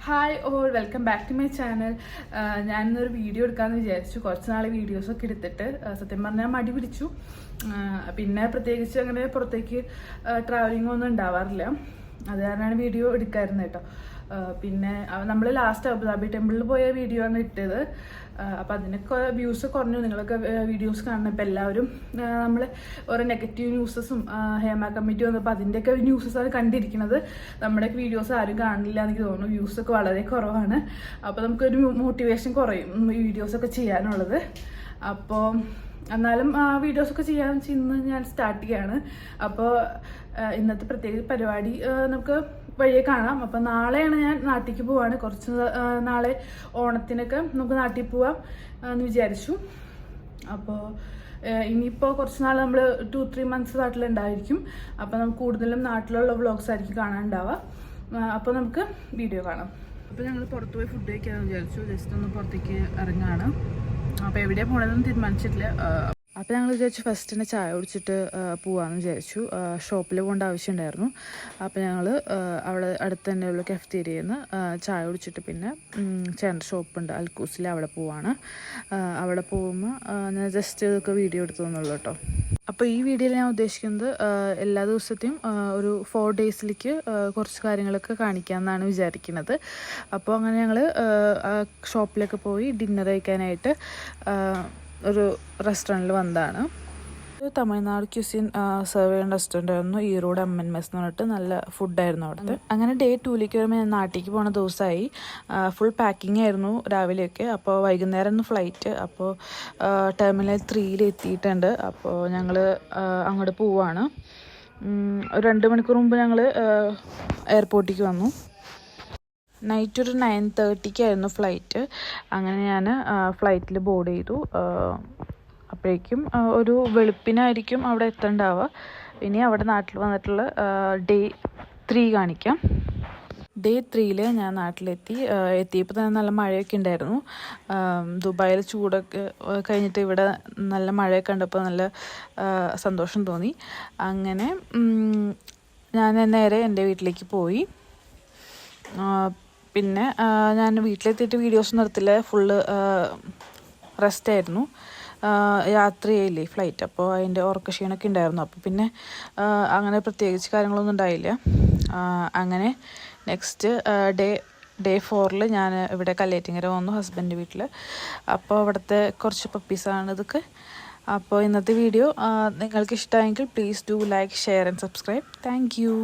Hi all, welcome back to my channel. ഞാനിന്നൊരു video എടുക്കാമെന്ന് വിചാരിച്ചു. കുറച്ച് നാൾ വീഡിയോസൊക്കെ എടുത്തിട്ട് സത്യം പറഞ്ഞാൽ മടി പിടിച്ചു. പിന്നെ പ്രത്യേകിച്ച് അങ്ങനെ പുറത്തേക്ക് ട്രാവലിംഗ് ഒന്നും ഉണ്ടാവാറില്ല. അത് കാരണമാണ് വീഡിയോ എടുക്കാമായിരുന്നു കേട്ടോ. പിന്നെ നമ്മൾ ലാസ്റ്റ് അബുദാബി ടെമ്പിളിൽ പോയ വീഡിയോ ആണ് ഇട്ടത്. അപ്പം അതിനൊക്കെ വ്യൂസ് കുറഞ്ഞു. നിങ്ങളൊക്കെ വീഡിയോസ് കാണണം. ഇപ്പം എല്ലാവരും നമ്മൾ ഓരോ നെഗറ്റീവ് ന്യൂസസും ഹേമ കമ്മിറ്റി വന്നപ്പോൾ അതിൻ്റെയൊക്കെ ന്യൂസസാണ് കണ്ടിരിക്കുന്നത്. നമ്മുടെ വീഡിയോസ് ആരും കാണില്ല എനിക്ക് തോന്നുന്നു. വ്യൂസൊക്കെ വളരെ കുറവാണ്. അപ്പോൾ നമുക്കൊരു മോട്ടിവേഷൻ കുറയും ഈ വീഡിയോസൊക്കെ ചെയ്യാനുള്ളത്. അപ്പോൾ എന്നാലും വീഡിയോസൊക്കെ ചെയ്യാൻ ഇന്ന് ഞാൻ സ്റ്റാർട്ട് ചെയ്യാണ്. അപ്പോൾ ഇന്നത്തെ പ്രത്യേക പരിപാടി നമുക്ക് വഴിയെ കാണാം. അപ്പം നാളെയാണ് ഞാൻ നാട്ടിലേക്ക് പോവാണ്. കുറച്ച് നാളെ ഓണത്തിനൊക്കെ നമുക്ക് നാട്ടിൽ പോവാം എന്ന് വിചാരിച്ചു. അപ്പോൾ ഇനിയിപ്പോൾ കുറച്ച് നാൾ നമ്മൾ 2-3 months നാട്ടിലുണ്ടായിരിക്കും. അപ്പോൾ നമുക്ക് കൂടുതലും നാട്ടിലുള്ള വ്ളോഗ്സ് ആയിരിക്കും കാണാനുണ്ടാവുക. അപ്പോൾ നമുക്ക് വീഡിയോ കാണാം. അപ്പോൾ ഞങ്ങൾ പുറത്ത് പോയി ഫുഡ് കഴിക്കാമെന്ന് വിചാരിച്ചു. ജസ്റ്റ് ഒന്ന് പുറത്തേക്ക് ഇറങ്ങുകയാണ്. അപ്പോൾ എവിടെയാണ് പോകണമെന്നൊന്നും തീരുമാനിച്ചിട്ടില്ല. അപ്പോൾ ഞങ്ങൾ വിചാരിച്ചു ഫസ്റ്റ് തന്നെ ചായ കുടിച്ചിട്ട് പോവാമെന്ന് വിചാരിച്ചു. ഷോപ്പിൽ പോകേണ്ട ആവശ്യമുണ്ടായിരുന്നു. അപ്പോൾ ഞങ്ങൾ അവിടെ അടുത്ത് തന്നെയുള്ള കഫ്റ്റീരിയയിൽ നിന്ന് ചായ കുടിച്ചിട്ട് പിന്നെ ചേട്ടൻ്റെ ഷോപ്പുണ്ട് അൽക്കൂസിൽ, അവിടെ പോവാണ്. അവിടെ പോകുമ്പോൾ ഞാൻ ജസ്റ്റ് ഇതൊക്കെ വീഡിയോ എടുത്തു തന്നുള്ളൂ കേട്ടോ. അപ്പോൾ ഈ വീഡിയോയിൽ ഞാൻ ഉദ്ദേശിക്കുന്നത് എല്ലാ ദിവസത്തെയും ഒരു 4 daysലേക്ക് കുറച്ച് കാര്യങ്ങളൊക്കെ കാണിക്കാമെന്നാണ് വിചാരിക്കുന്നത്. അപ്പോൾ അങ്ങനെ ഞങ്ങൾ ഷോപ്പിലൊക്കെ പോയി ഡിന്നർ കഴിക്കാനായിട്ട് ഒരു റെസ്റ്റോറൻറ്റിൽ വന്നതാണ്. തമിഴ്നാട് ക്യൂസിൻ സെർവ് ചെയ്യുന്ന റെസ്റ്റോറൻ്റ് ആയിരുന്നു ഈറോഡ് അമ്മൻ മെസ് എന്ന് പറഞ്ഞിട്ട്. നല്ല ഫുഡായിരുന്നു അവിടുത്തെ. അങ്ങനെ Day 2ലേക്ക് വരുമ്പോൾ ഞാൻ നാട്ടിലേക്ക് പോകുന്ന ദിവസമായി. ഫുൾ പാക്കിംഗ് ആയിരുന്നു രാവിലെയൊക്കെ. അപ്പോൾ വൈകുന്നേരം ഫ്ലൈറ്റ്. അപ്പോൾ ടെർമിനൽ 3 എത്തിയിട്ടുണ്ട്. അപ്പോൾ ഞങ്ങൾ അങ്ങോട്ട് പോവാണ്. 2 മണിക്കൂർ മുമ്പ് ഞങ്ങൾ എയർപോർട്ടിലേക്ക് വന്നു. നൈറ്റ് ഒരു 9:30 ഫ്ലൈറ്റ്. അങ്ങനെ ഞാൻ ഫ്ലൈറ്റിൽ ബോർഡ് ചെയ്തു. അപ്പോഴേക്കും ഒരു വെളുപ്പിനായിരിക്കും അവിടെ എത്തേണ്ടാവുക. ഇനി അവിടെ നാട്ടിൽ വന്നിട്ടുള്ള Day 3 കാണിക്കാം. Day 3 ഞാൻ നാട്ടിലെത്തി. എത്തിയപ്പോൾ തന്നെ നല്ല മഴയൊക്കെ ഉണ്ടായിരുന്നു. ദുബായിൽ ചൂടൊക്കെ കഴിഞ്ഞിട്ട് ഇവിടെ നല്ല മഴയൊക്കെ കണ്ടപ്പോൾ നല്ല സന്തോഷം തോന്നി. അങ്ങനെ ഞാൻ നേരെ എൻ്റെ വീട്ടിലേക്ക് പോയി. പിന്നെ ഞാൻ വീട്ടിലെത്തിയിട്ട് വീഡിയോസ് നിർത്തില്ല. ഫുള്ള് റെസ്റ്റായിരുന്നു. യാത്രയായില്ലേ ഫ്ലൈറ്റ്. അപ്പോൾ അതിൻ്റെ ഉറക്കക്ഷീണമൊക്കെ ഉണ്ടായിരുന്നു. അപ്പോൾ പിന്നെ അങ്ങനെ പ്രത്യേകിച്ച് കാര്യങ്ങളൊന്നും ഉണ്ടായില്ല. അങ്ങനെ നെക്സ്റ്റ് Day 4 ഞാൻ ഇവിടെ കല്ലേറ്റിങ്ങര വന്നു ഹസ്ബൻഡ് വീട്ടിൽ. അപ്പോൾ അവിടുത്തെ കുറച്ച് പപ്പീസാണ് ഇതൊക്കെ. അപ്പോൾ ഇന്നത്തെ വീഡിയോ നിങ്ങൾക്ക് ഇഷ്ടമായെങ്കിൽ please do like, share and subscribe. Thank you.